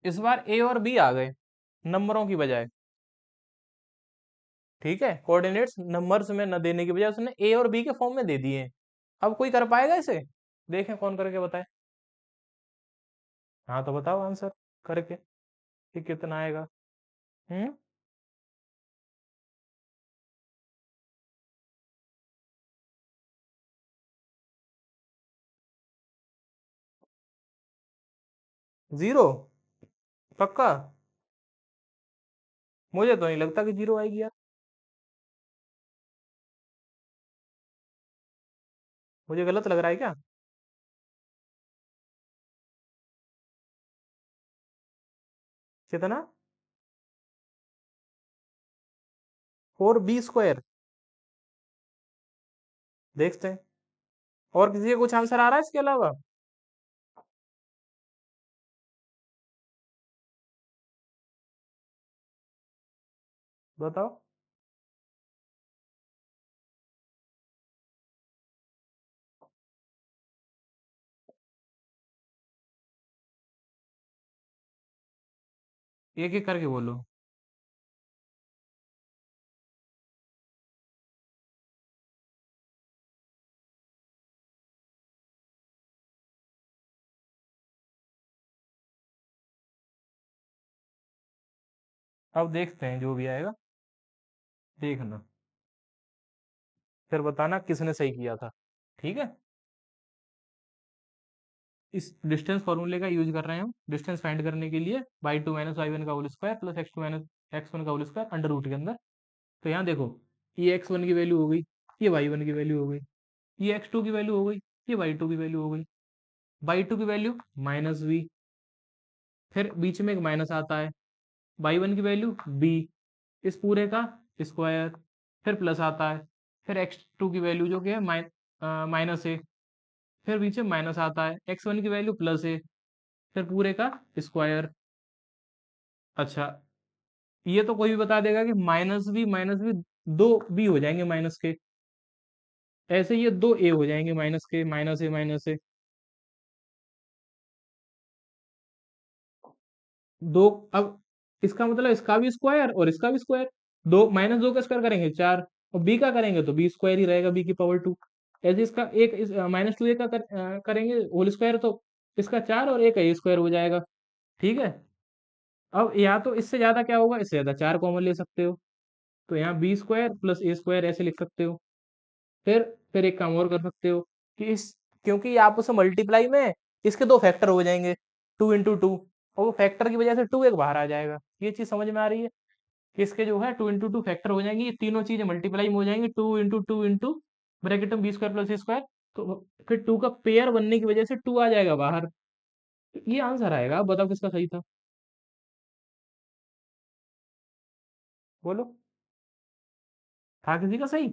S1: इस बार ए और बी आ गए नंबरों की बजाय। ठीक है, कोऑर्डिनेट्स नंबर्स में न देने की बजाय उसने ए और बी के फॉर्म में दे दिए हैं। अब कोई कर पाएगा इसे? देखें कौन करके बताए। हाँ तो बताओ आंसर करके कि कितना आएगा। हम्म। 0? पक्का? मुझे तो नहीं लगता कि 0 आएगी यार। मुझे गलत लग रहा है क्या? कितना? 4b² देखते हैं। और किसी का कुछ आंसर आ रहा है इसके अलावा? बताओ। एक एक करके बोलो। अब देखते हैं जो भी आएगा, देखना फिर बताना किसने सही किया था। ठीक है। इस डिस्टेंस फॉर्मूले का यूज कर रहे हैं हम डिस्टेंस फाइंड करने के लिए, y2 - y1 का whole square plus x2 - x1 का होल स्क्वायर अंडर रूट के अंदर। तो यहाँ देखो, ये x1 की वैल्यू हो गई, ये y1 की वैल्यू हो गई, ये x2 की वैल्यू हो गई, ये y2 की वैल्यू हो गई। y2 की वैल्यू -b, फिर बीच में एक माइनस आता है, y1 की वैल्यू b, इस पूरे का स्क्वायर, फिर प्लस आता है, फिर x2 की वैल्यू जो कि है -a, फिर बीच में माइनस आता है, x1 की वैल्यू +a, फिर पूरे का स्क्वायर। अच्छा, ये तो कोई भी बता देगा कि माइनस भी दो बी हो जाएंगे माइनस के, ऐसे ये दो ए हो जाएंगे माइनस के, -a - a। दो, अब इसका मतलब इसका भी स्क्वायर और इसका भी स्क्वायर, दो माइनस दो का स्क्वायर करेंगे 4, और बी का करेंगे तो बी स्क्वायर ही रहेगा, b की पावर 2। ऐसे इसका एक इस -2a का करेंगे होल स्क्वायर तो इसका 4 और एक का स्क्वायर हो जाएगा। ठीक है। अब या तो इससे ज्यादा क्या होगा, इससे ज्यादा 4 कॉमन ले सकते हो, तो यहाँ b² + a² ऐसे लिख सकते हो। फिर फिर एक काम और कर सकते हो कि इस, क्योंकि ये आपस में मल्टीप्लाई में इसके दो फैक्टर हो जाएंगे, 2 × 2, और वो फैक्टर की वजह से 2 एक बाहर आ जाएगा। ये चीज समझ में आ रही है कि इसके जो है 2 × 2 फैक्टर हो जाएंगे, ये तीनों चीजें मल्टीप्लाई में हो जाएंगी, 2 × 2 ब्रैकेट में b² + a²। तो फिर 2 का पेयर बनने की वजह से 2 आ जाएगा बाहर। तो ये आंसर आएगा। अब बताओ किसका सही था? बोलो। था किसी का सही?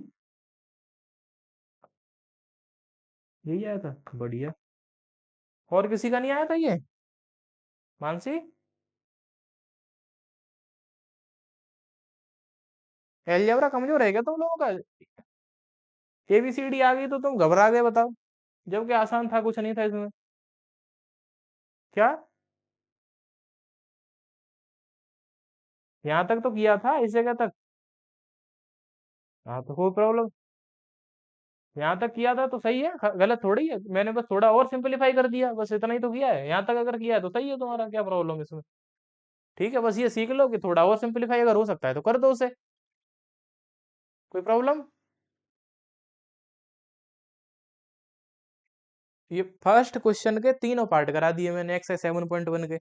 S1: यही आया था, बढ़िया। और किसी का नहीं आया था ये? मानसी, एलजेब्रा कमजोर है क्या तुम लोगों का? ABCD आ गई तो तुम घबरा गए, बताओ, जबकि आसान था, कुछ नहीं था इसमें। क्या? यहाँ तक तो किया था, इस जगह तक। हाँ तो कोई प्रॉब्लम, यहाँ तक किया था तो सही है, गलत थोड़ी है। मैंने बस थोड़ा और सिंपलीफाई कर दिया, बस इतना ही तो किया है। यहाँ तक अगर किया है तो सही है तुम्हारा, क्या प्रॉब्लम इसमें? ठीक है, बस ये सीख लो कि थोड़ा और सिंपलीफाई अगर हो सकता है तो कर दो उसे। कोई प्रॉब्लम? ये फर्स्ट क्वेश्चन के तीनों पार्ट करा दिए मैंने एक्सरसाइज 7.1 के।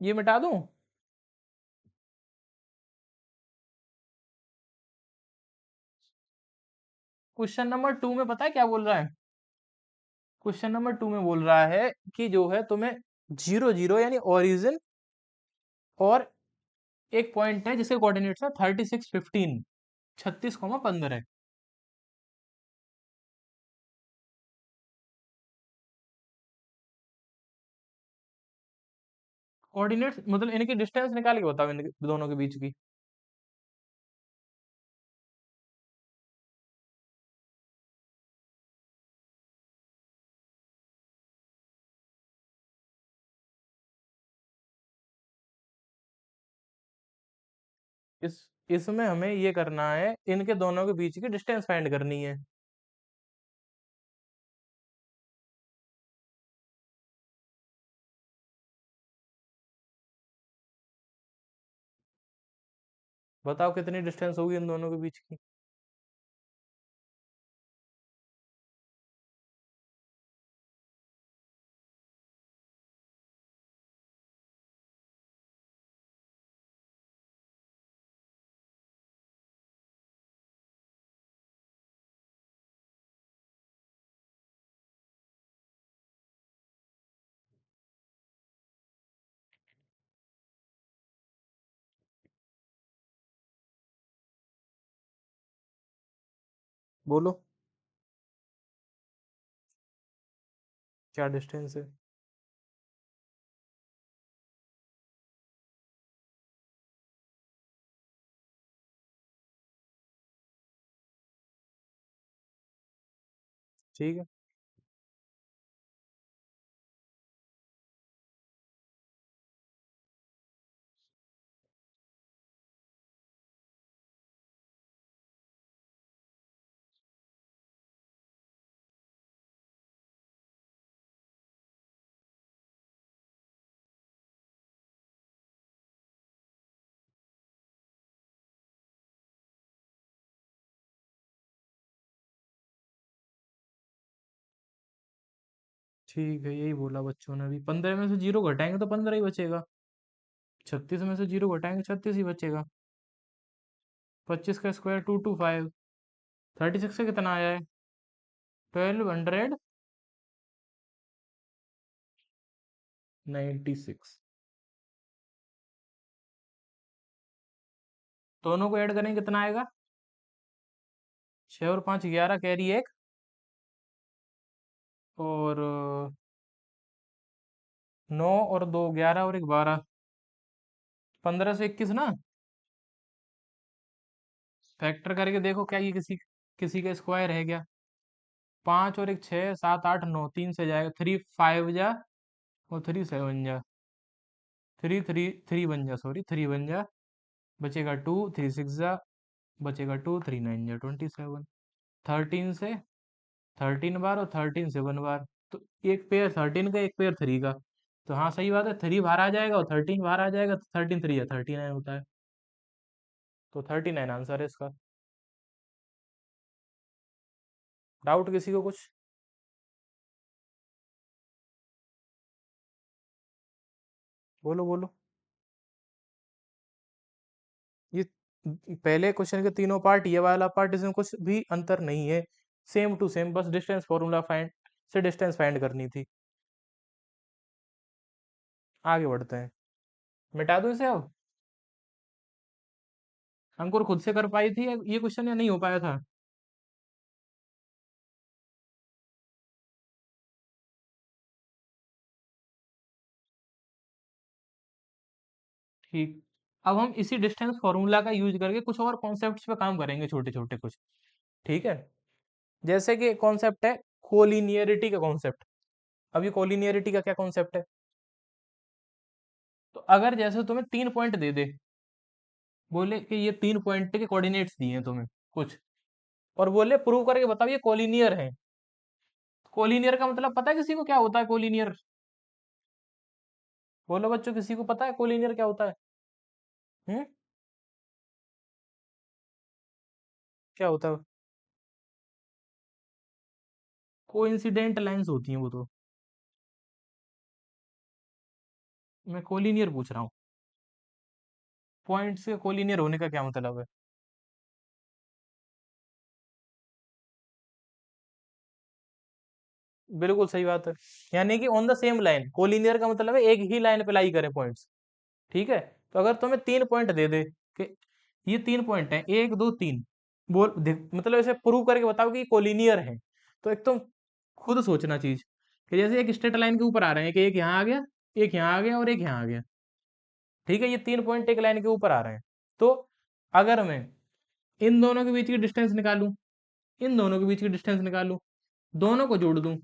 S1: ये मिटा दूं? क्वेश्चन नंबर 2 में पता है क्या बोल रहा है? क्वेश्चन नंबर 2 में बोल रहा है कि जो है तुम्हें 0 0 यानी ओरिजिन और एक पॉइंट है जिसके कोऑर्डिनेट्स है 36 15, 36,15 है। कोऑर्डिनेट्स मतलब इनकी डिस्टेंस निकाल के बताओ इनके दोनों के बीच की। इस इसमें हमें ये करना है, इनके दोनों के बीच की डिस्टेंस फाइंड करनी है। बताओ कितनी डिस्टेंस होगी इन दोनों के बीच की। बोलो क्या डिस्टेंस है। ठीक है। ठीक है, यही बोला बच्चों ने भी। 15 में से 0 घटाएंगे तो 15 ही बचेगा। 36 में से 0 घटाएंगे 36 ही बचेगा। 25 का स्क्वायर 225। 36 से कितना आया है? 1296। दोनों को ऐड करेंगे कितना आएगा? 6 और 5 11, कैरी एक, और 9 और 2 11 और एक 12, 15 से 21 ना। फैक्टर करके देखो क्या ये किसी किसी का स्क्वायर है क्या। 5 और एक 6 7 8 9, 3 से जाएगा, 3 5 जा और 3 7 जा, 3 3 3 बन जा, सॉरी 3 बन जा, बचेगा 2, 3 6 जा, बचेगा 2, 3 9 जा 27। 13 से 13 बार और 13 7 बार, तो एक पेयर 13 का, एक पेयर 3 का। तो हाँ सही बात है, 3 बाहर आ जाएगा और 13 बाहर आ जाएगा, तो 13 3 है 39 होता है। तो 39 आंसर है इसका। डाउट किसी को कुछ? बोलो बोलो। ये पहले क्वेश्चन के तीनों पार्ट, ये वाला पार्ट, इसमें कुछ भी अंतर नहीं है। सेम टू सेम, बस डिस्टेंस फॉर्मूला फाइंड से डिस्टेंस फाइंड करनी थी। आगे बढ़ते हैं। मिटा दो इसे अब। अंकुर खुद से कर पाई थी ये क्वेश्चन, या नहीं हो पाया था? ठीक। अब हम इसी डिस्टेंस फॉर्मूला का यूज करके कुछ और कॉन्सेप्ट्स पे काम करेंगे, छोटे छोटे कुछ। ठीक है। जैसे कि कॉन्सेप्ट है कोलिनियरिटी का कॉन्सेप्ट। अब ये कोलिनियरिटी का क्या कॉन्सेप्ट है? तो अगर जैसे तुम्हें 3 पॉइंट दे दे, बोले कि ये 3 पॉइंट के कोऑर्डिनेट्स दिए हैं तुम्हें कुछ, और बोले प्रूव करके बताओ ये कोलिनियर है। कोलिनियर का मतलब पता है किसी को क्या होता है कोलिनियर? बोलो बच्चों, किसी को पता है कोलिनियर क्या होता है? हम्म। क्या होता है? कोइंसिडेंट लाइंस होती हैं वो तो। मैं कोलिनियर पूछ रहा हूँ। पॉइंट से कोलिनियर होने का क्या मतलब है? बिल्कुल सही बात है। यानी कि on the same line, collinear का मतलब है एक ही लाइन पे लाई करे पॉइंट्स। ठीक है। तो अगर तुम्हें 3 पॉइंट दे दे कि ये 3 पॉइंट है, 1 2 3, बोल मतलब ऐसे प्रूव करके बताओ कि कोलिनियर है। तो एक तुम खुद सोचना चीज कि जैसे एक स्ट्रेट लाइन के ऊपर आ रहे हैं कि एक यहाँ आ गया, एक यहाँ आ गया और एक यहाँ आ गया। ठीक है, ये 3 पॉइंट एक लाइन के ऊपर आ रहे हैं। तो अगर मैं इन दोनों के बीच की डिस्टेंस निकालूं, इन दोनों के बीच की डिस्टेंस निकालूं, दोनों को जोड़ दूं,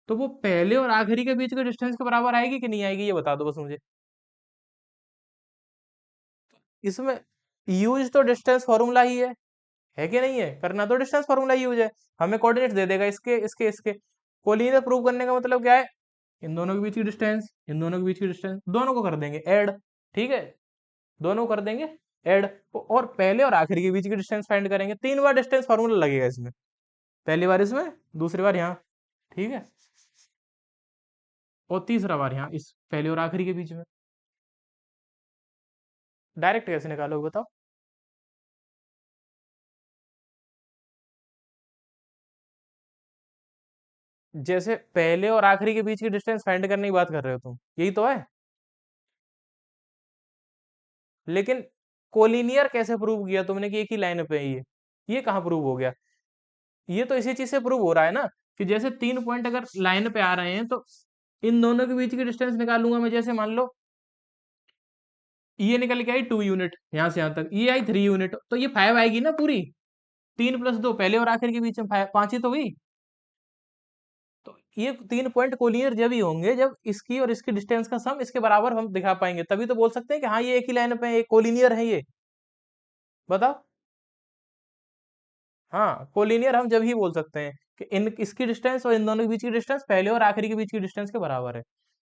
S1: तो वो पहले और आखिरी के बीच के डिस्टेंस के बराबर आएगी कि नहीं आएगी, ये बता दो बस मुझे। इसमें यूज तो डिस्टेंस फॉर्मूला ही है कि नहीं है? करना तो डिस्टेंस फॉर्मूला यूज है। हमें कोऑर्डिनेट्स दे देगा इसके इसके इसके। कोलिनियर प्रूव करने का मतलब क्या है? इन दोनों के बीच की डिस्टेंस, इन दोनों के बीच की डिस्टेंस, दोनों को कर देंगे ऐड। ठीक है, दोनों को कर देंगे ऐड। और पहले और आखिरी के बीच की डिस्टेंस फाइंड करेंगे। 3 बार डिस्टेंस फॉर्मूला लगेगा इसमें, पहली बार इसमें, दूसरी बार यहाँ। ठीक है, और तीसरा बार यहाँ इस पहले और आखिरी के बीच में। डायरेक्ट कैसे निकालोगे बताओ? जैसे पहले और आखिरी के बीच की डिस्टेंस फाइंड करने की बात कर रहे हो तुम, यही तो है। लेकिन कोलिनियर कैसे प्रूव किया तुमने कि एक ही लाइन पे है ये कहाँ प्रूव हो गया? ये तो इसी चीज से प्रूव हो रहा है ना, कि जैसे 3 पॉइंट अगर लाइन पे आ रहे हैं तो इन दोनों के बीच की डिस्टेंस निकालूंगा मैं। जैसे मान लो ये निकल के आई 2 यूनिट, यहाँ से यहाँ तक ये आई 3 यूनिट, तो ये 5 आएगी ना पूरी। 3 + 2 पहले और आखिर के बीच में 5 ही तो हुई। तो ये 3 पॉइंट कोलिनियर जब ही होंगे जब इसकी और इसकी डिस्टेंस का सम इसके बराबर हम दिखा पाएंगे, तभी तो बोल सकते हैं कि हाँ ये एक ही लाइन पे है, कोलिनियर है ये। बताओ। हाँ, कोलिनियर हम जब ही बोल सकते हैं कि इन इसकी डिस्टेंस और इन दोनों के बीच की डिस्टेंस पहले और आखिरी के बीच की डिस्टेंस के बराबर है।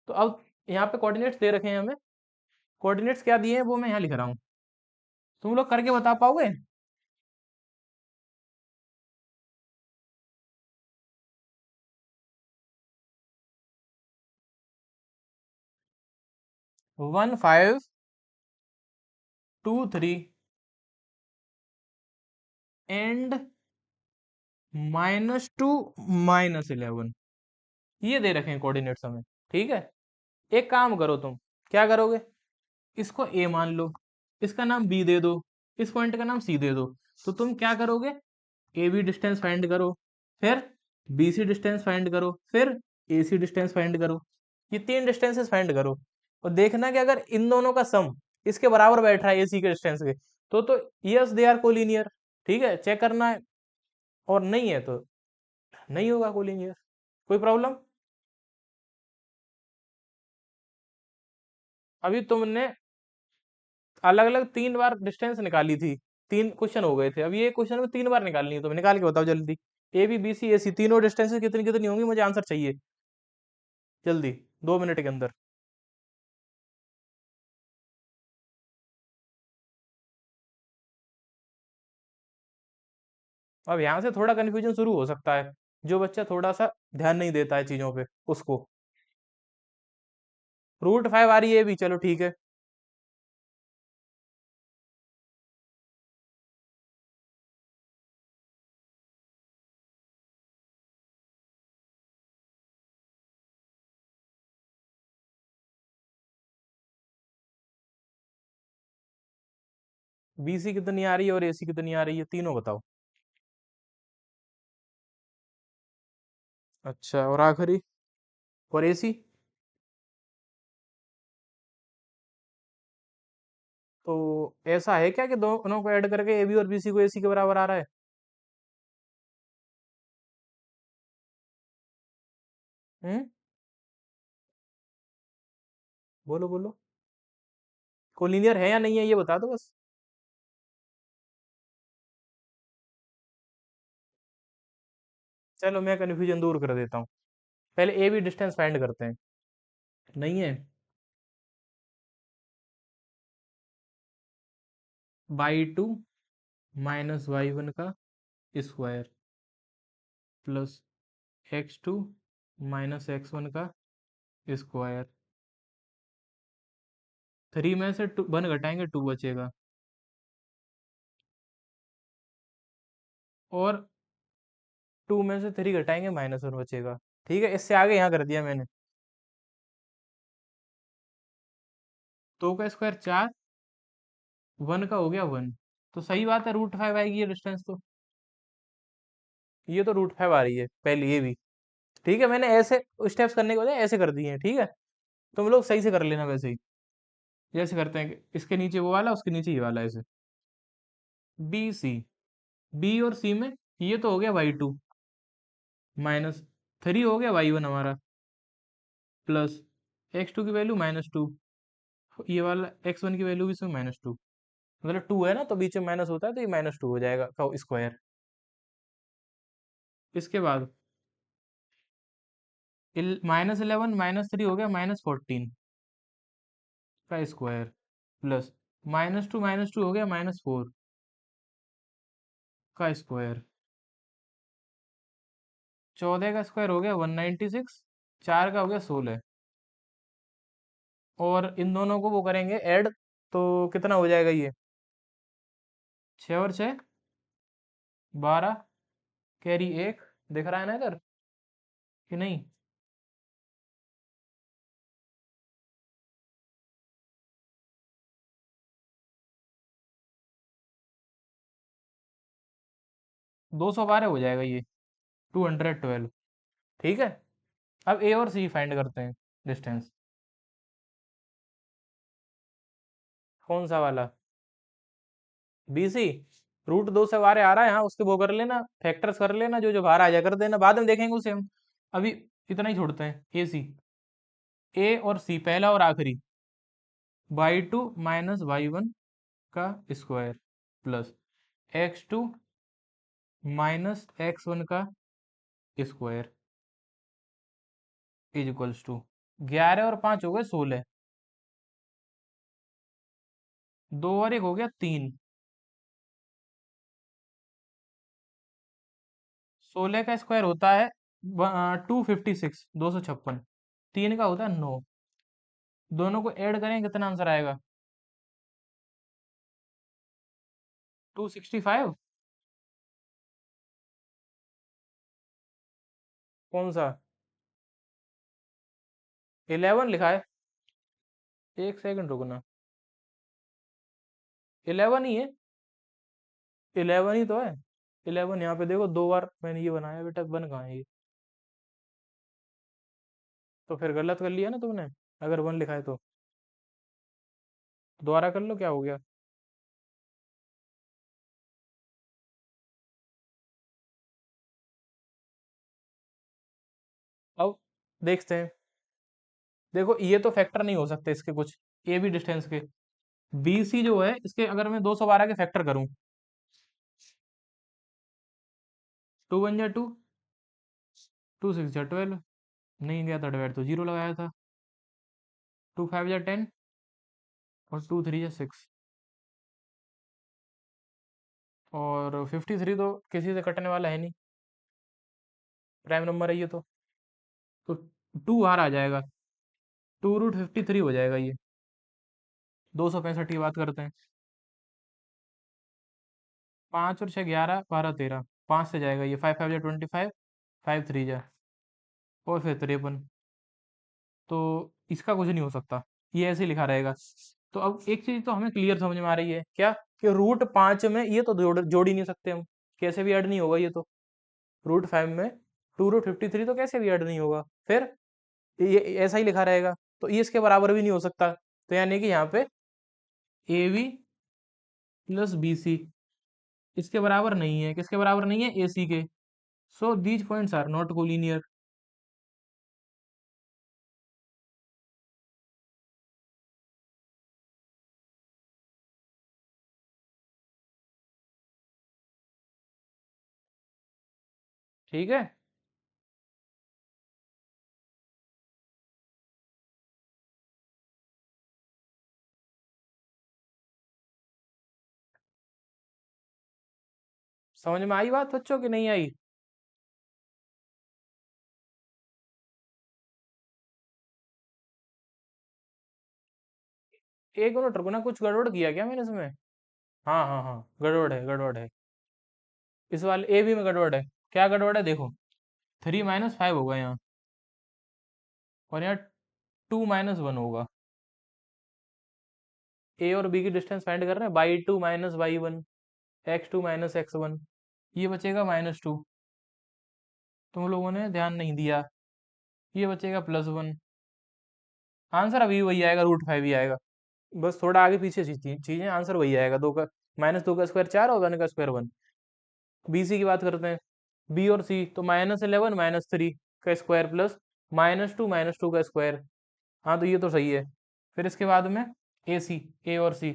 S1: तो अब यहाँ पे कोऑर्डिनेट्स दे रखे हैं हमें। कोऑर्डिनेट्स क्या दिए हैं वो मैं यहाँ लिख रहा हूँ, तुम लोग करके बता पाओगे? 1 5 2 3 एंड -2 -11, ये दे रखे हैं कोऑर्डिनेट्स हमें। ठीक है, एक काम करो तुम, क्या करोगे? इसको ए मान लो, इसका नाम बी दे दो, इस पॉइंट का नाम सी दे दो। तो तुम क्या करोगे? ए बी डिस्टेंस फाइंड करो, फिर बी सी डिस्टेंस फाइंड करो, फिर ए सी डिस्टेंस फाइंड करो। ये 3 डिस्टेंसेस फाइंड करो और देखना कि अगर इन दोनों का सम इसके बराबर बैठ रहा है ए सी के डिस्टेंस के, तो यस दे आर कोलिनियर। ठीक है, चेक करना है। और नहीं है तो नहीं होगा कोलिनियर। कोई प्रॉब्लम? अभी तुमने अलग अलग 3 बार डिस्टेंस निकाली थी, 3 क्वेश्चन हो गए थे। अब ये क्वेश्चन में 3 बार निकालनी है, तुम्हें निकाल के बताओ जल्दी। ए बी बी सी ए सी तीनों डिस्टेंसेस कितनी कितनी होंगी, मुझे आंसर चाहिए जल्दी, 2 मिनट के अंदर। अब यहाँ से थोड़ा कंफ्यूजन शुरू हो सकता है, जो बच्चा थोड़ा सा ध्यान नहीं देता है चीजों पे उसको। √5 आ रही है भी, चलो ठीक है। बी सी कितनी आ रही है और ए सी कितनी आ रही है, तीनों बताओ। अच्छा, और आखिरी और ए सी? तो ऐसा है क्या कि दोनों को ऐड करके ए बी और बी सी को ए सी के बराबर आ रहा है? हम्म, बोलो बोलो, कोलिनियर है या नहीं है ये बता दो बस। चलो मैं कन्फ्यूजन दूर कर देता हूँ, पहले ए बी डिस्टेंस फाइंड करते हैं। नहीं है? y2 -y1 का स्क्वायर प्लस x2 -x1 का स्क्वायर। 3 में से 1 घटाएंगे 2 बचेगा, और 2 में से 3 घटाएंगे -1 बचेगा। ठीक है, इससे आगे यहाँ कर दिया मैंने। 2 का स्क्वायर 4, 1 का हो गया 1। तो सही बात है, √5 आएगी ये डिस्टेंस तो। ये तो √5 आ रही है पहले, ये भी। ठीक है, मैंने ऐसे स्टेप्स करने के बजाय ऐसे कर दिए हैं, ठीक है। तुम लोग सही से कर लेना वैसे ही, जैसे करते हैं कि इसके नीचे वो वाला, उसके नीचे ये वाला, ऐसे। BC, बी और सी में ये तो हो गया y2, -3 हो गया y1 हमारा, प्लस x2 की वैल्यू -2, ये वाला x1 की वैल्यू भी इसमें -2। मतलब 2 है ना, तो बीच में माइनस होता है, तो ये -2 हो जाएगा का स्क्वायर। इसके बाद -11 -3 हो गया -14 का स्क्वायर, प्लस -2 हो गया -4 का स्क्वायर। 14 का स्क्वायर हो गया 196, 4 का हो गया 16। और इन दोनों को वो करेंगे ऐड, तो कितना हो जाएगा ये? 6 और 6 12, कैरी 1, दिख रहा है ना इधर कि नहीं? 212 हो जाएगा ये, 212। ठीक है, अब ए और सी फाइंड करते हैं डिस्टेंस। कौन सा वाला? BC, √2 से बाहर आ रहा है, हाँ उसके वो कर लेना, फैक्टर्स कर लेना, जो जो बाहर आ जाए कर देना, बाद में देखेंगे उसे हम। अभी इतना ही छोड़ते हैं। AC, ए और सी पहला और आखिरी, y2 -y1 का स्क्वायर, प्लस x2 -x1 का स्क्वायर, इज इक्वल्स टू 11 और 5 हो गए 16, 2 और 1 हो गया 3। 16 का स्क्वायर होता है 256, 256। 3 का होता है 9। दोनों को ऐड करें कितना आंसर आएगा? 265। कौन सा? 11 लिखा है, एक सेकंड रुकना। 11 ही है, 11 ही तो है। 11 यहाँ पे देखो, 2 बार मैंने ये बनाया बेटा, 1 कहाँ है ये? तो फिर गलत कर लिया ना तुमने, अगर 1 लिखा है तो। दोबारा कर लो, क्या हो गया? अब देखते हैं। देखो, ये तो फैक्टर नहीं हो सकते इसके कुछ, ये भी डिस्टेंस के। BC जो है, इसके अगर मैं 212 के फैक्टर करूं, 2 1 जा 2, 2 6 जा 12, नहीं गया था डिवाइड तो 0 लगाया था, 2 5 जा 10, और 2 3 जा 6, और 53 तो किसी से कटने वाला है नहीं, प्राइम नंबर है ये तो 2 बाहर आ जाएगा, 2√53 हो जाएगा ये। 265 की बात करते हैं। 5 और 6 11 12 13, 5 से जाएगा ये, 5 5 जा 25, 5 3 जा, और फिर 53। तो इसका कुछ नहीं हो सकता, ये ऐसे ही लिखा रहेगा। तो अब एक चीज तो हमें क्लियर समझ में आ रही है, क्या? कि √5 में ये तो जोड़ ही नहीं सकते हम, कैसे भी ऐड नहीं होगा ये तो। √5 में 2√53 तो कैसे भी ऐड नहीं होगा, फिर ये ऐसा ही लिखा रहेगा, तो ये इसके बराबर भी नहीं हो सकता। तो यानी कि यहाँ पे AB प्लस BC इसके बराबर नहीं है, किसके बराबर नहीं है? AC के। So these points are not collinear. ठीक है, समझ में आई बात बच्चों की नहीं आई? एक मिनट रुको ना, कुछ गड़बड़ किया क्या मैंने इसमें? हाँ हाँ हाँ, गड़बड़ है, गड़बड़ है। इस वाले AB में गड़बड़ है। क्या गड़बड़ है देखो, 3 - 5 होगा यहाँ, और यहाँ 2 - 1 होगा। ए और बी की डिस्टेंस फाइंड कर रहे हैं, y2 - y1, x2 - x1, ये बचेगा -2। तुम लोगों ने ध्यान नहीं दिया। ये बचेगा +1। आंसर अभी वही आएगा, √5 ही आएगा। बस थोड़ा आगे पीछे चीजें, आंसर वही आएगा। दो का -2 का स्क्वायर 4 और 1 का स्क्वायर 1। बी सी की बात करते हैं, बी और सी तो -11 -3 का स्क्वायर प्लस -2 का स्क्वायर। हाँ तो ये तो सही है। फिर इसके बाद में ए सी, ए और सी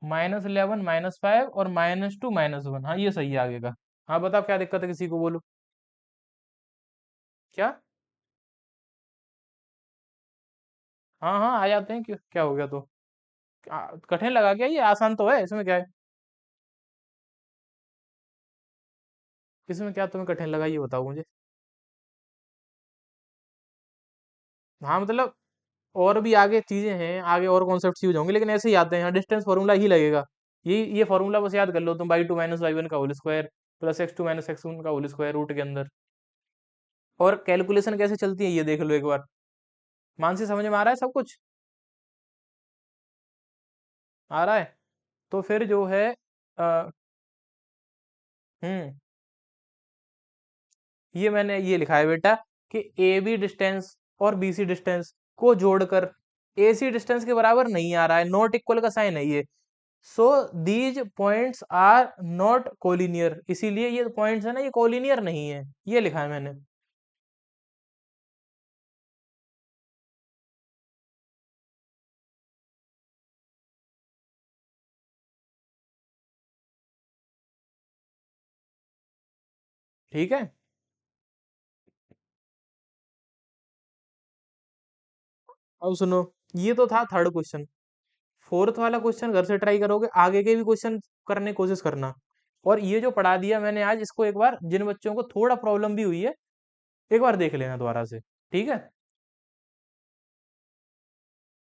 S1: -11 -5 और -2 -1। हाँ ये सही है आगे का। हाँ बताओ क्या दिक्कत है, किसी को बोलो। क्या? हाँ हाँ आ जाते हैं, क्यों क्या हो गया तो? कठिन लगा क्या? ये आसान तो है, इसमें क्या है? इसमें क्या तुम्हें कठिन लगा, ये बताओ मुझे। हाँ मतलब और भी आगे चीजें हैं, आगे और कॉन्सेप्ट यूज होंगे, लेकिन ऐसे ही आते हैं। यहाँ डिस्टेंस फॉर्मूला ही लगेगा। ये फॉर्मूला बस याद कर लो तुम, y2 - y1 का whole square plus x2 - x1 का होल स्क्वायर रूट के अंदर। और कैलकुलेशन कैसे चलती है ये देख लो एक बार। मानसी समझ में आ रहा है सब कुछ? आ रहा है? तो फिर जो है आ, हम्म ये मैंने ये लिखा है बेटा कि ए बी डिस्टेंस और बी सी डिस्टेंस को जोड़कर ए सी डिस्टेंस के बराबर नहीं आ रहा है, नॉट इक्वल का साइन है ये। So these points are not collinear, इसीलिए ये पॉइंट्स है ना, ये कोलिनियर नहीं है, ये लिखा है मैंने। ठीक है, अब सुनो, ये तो था थर्ड क्वेश्चन। फोर्थ वाला क्वेश्चन घर से ट्राई करोगे, आगे के भी क्वेश्चन करने की कोशिश करना। और ये जो पढ़ा दिया मैंने आज, इसको एक बार जिन बच्चों को थोड़ा प्रॉब्लम भी हुई है, एक बार देख लेना दोबारा से। ठीक है।